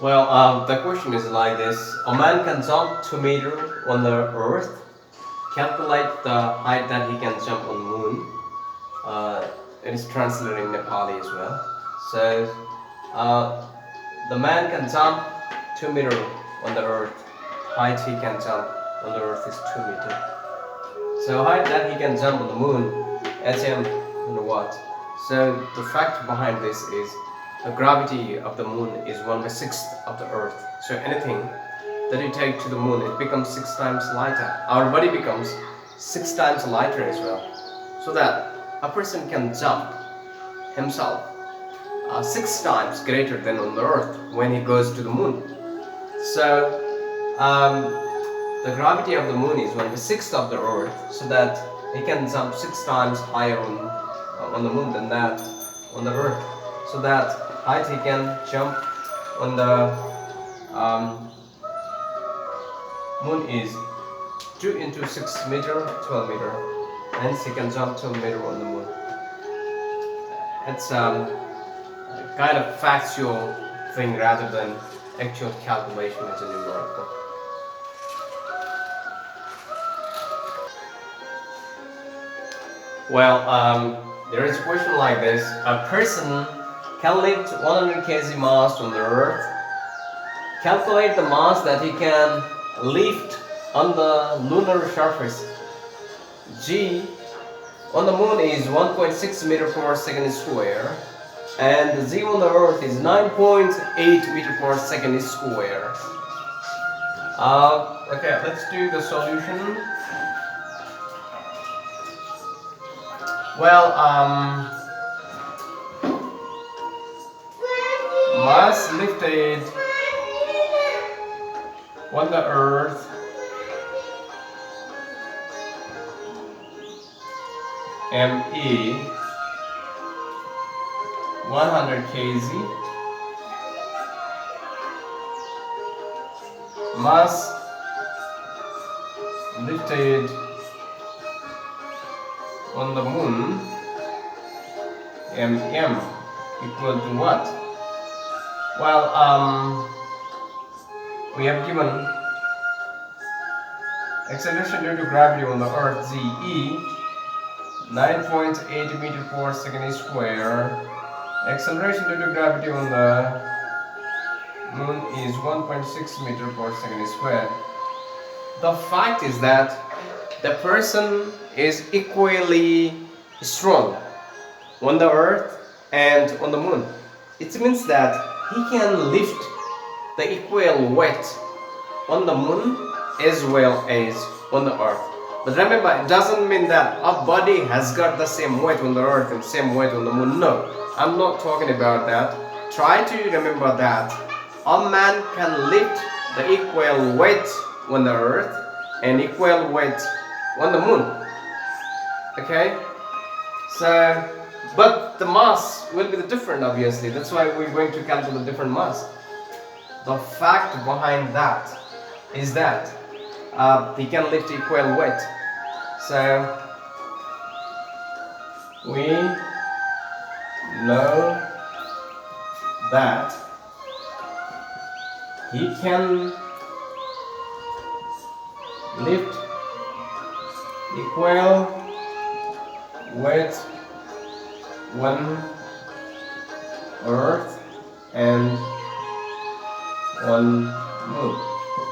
The question is like this. A man can jump 2 meters on the earth. Calculate the height that he can jump on the moon. It is translated in Nepali as well. So, the man can jump 2 meters on the earth. Height he can jump on the earth is 2 meters. So height that he can jump on the moon, HM in the watt. So the fact behind this is the gravity of the moon is 1/6 of the earth. So anything that you take to the moon, it becomes 6 times lighter. Our body becomes 6 times lighter as well. So that a person can jump himself 6 times greater than on the earth when he goes to the moon. So the gravity of the moon is 1/6 of the earth, so that he can jump 6 times higher on the moon than that on the earth. So that height he can jump on the moon is 2 into 6 meter, 12 meter. Hence he can jump 12 meter on the moon. It's kind of factual thing rather than actual calculation as a numerical. There is a question like this. A person can lift 100 kg mass on the earth. Calculate the mass that he can lift on the lunar surface. G on the moon is 1.6 meter per second square, and the Z on the earth is 9.8 meter per second square. Okay, let's do the solution. Mass lifted on the earth ME 100 kg. Mass lifted on the moon MM equal to what? We have given acceleration due to gravity on the earth ZE 9.8 meter per second square. Acceleration due to gravity on the moon is 1.6 meter per second square. The fact is that the person is equally strong on the earth and on the moon. It means that he can lift the equal weight on the moon as well as on the earth. But remember, it doesn't mean that our body has got the same weight on the earth and same weight on the moon. No, I'm not talking about that. Try to remember that a man can lift the equal weight on the earth and equal weight on the moon. Okay? So, but the mass will be different, obviously. That's why we're going to calculate different mass. The fact behind that is that he can lift equal weight. So we know that he can lift equal weight on earth and on moon.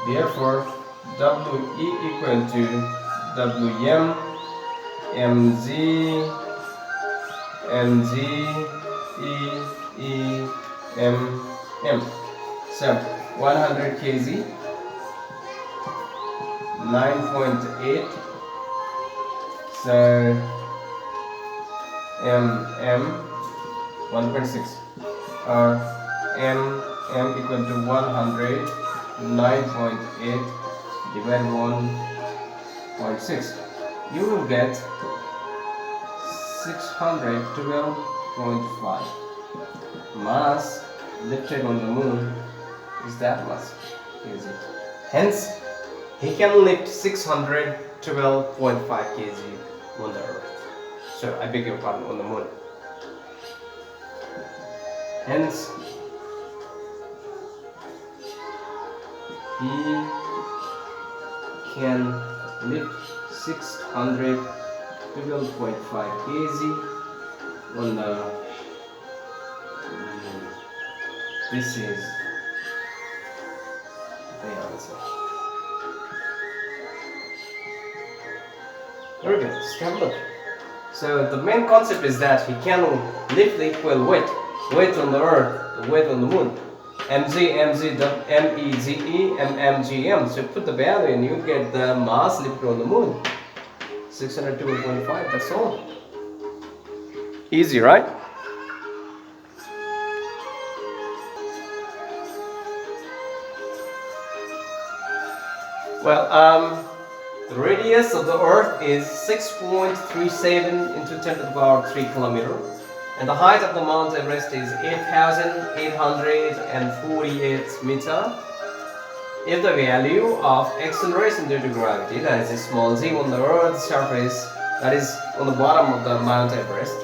Therefore, WE equal to WM MZ MG MM. So 100 kg 9.8. So MM 1.6 or MM equal to 100 9.8 divided by 1.6. You will get 612.5. Mass lifted on the moon is that much, is it? Hence, he can lift 612.5 kg on the earth. So I beg your pardon, on the moon. Hence, he can lift 612.5 kg on the this is the answer. Very good, let's have a look. So the main concept is that he can lift the equal weight on the earth, the weight on the moon. mg, meze, mmgm. So put the value and you get the mass lifted on the moon. 602.5, that's all. Easy, right? Well, the radius of the earth is 6.37 into 10 to the power 3 kilometer. And the height of the Mount Everest is 8,848 meter. If the value of acceleration due to gravity, that is a small z on the Earth's surface, that is on the bottom of the Mount Everest,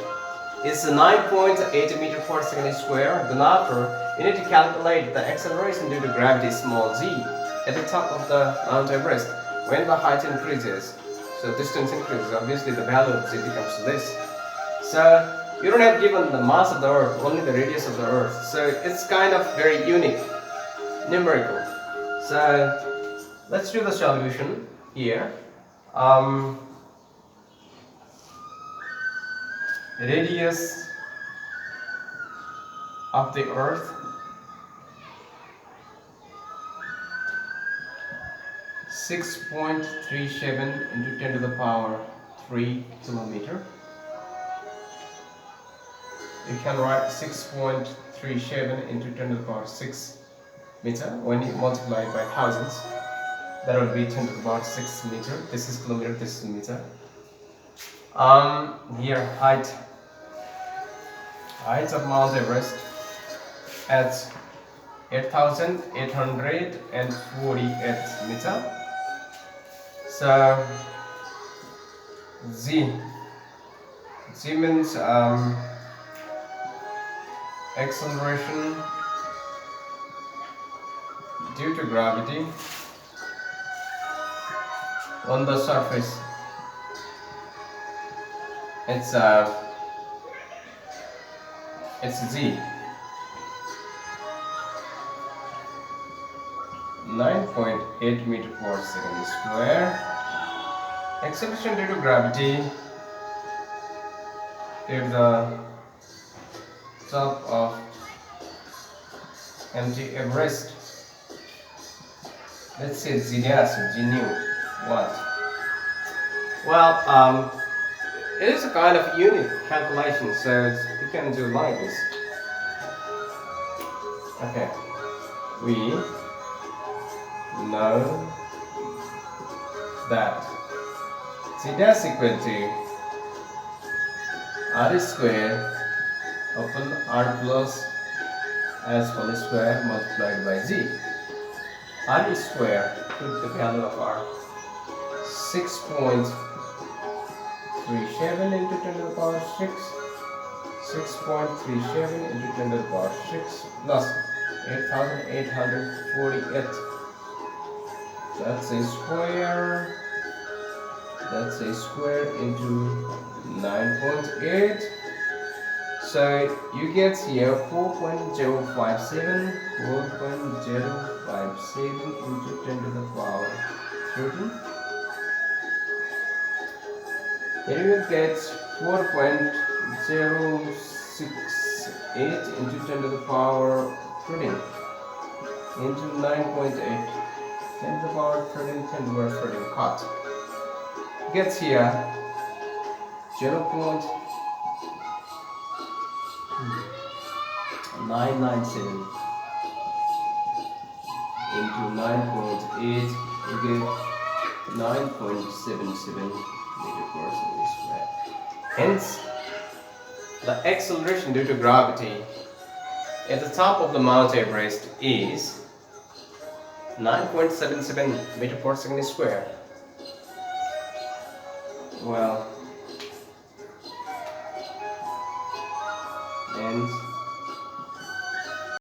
is 9.8 meter per second square, then after you need to calculate the acceleration due to gravity small z at the top of the Mount Everest when the height increases. So distance increases, obviously the value of z becomes this. So you don't have given the mass of the earth, only the radius of the earth. So it's kind of very unique, numerical. So let's do the solution here. Radius of the earth is 6.37 into 10 to the power 3 kilometer. You can write 6.37 into 10 to the power 6 meter. When you multiply it by thousands, that would be 10 to the power 6 meter. This is kilometer, this is meter. Here height of Mount Everest at 8,848 meter. So z means acceleration due to gravity on the surface. It's z 9.8 meter per second square. Acceleration due to gravity at the top of empty Everest. Let's say z dash, g nu, what? Well, it is a kind of unit calculation, so you can do like this. Okay, we know that z dash equal to r square upon r plus s whole square multiplied by z. R square, put the value of r, 6.37 into 10 to the power 6, 6.37 into 10 to the power 6 plus 8,848. That's a square into 9.8. So you get here 4.057 into 10 to the power 13. Here you get 4.068 into 10 to the power 13 into 9.8. 10 to the power 13, 10 to the power 13 cut. Gets here 0.997 into 9.8, you get 9.77 meter per second square. Hence, the acceleration due to gravity at the top of the Mount Everest is 9.77 meter per second square. Well, and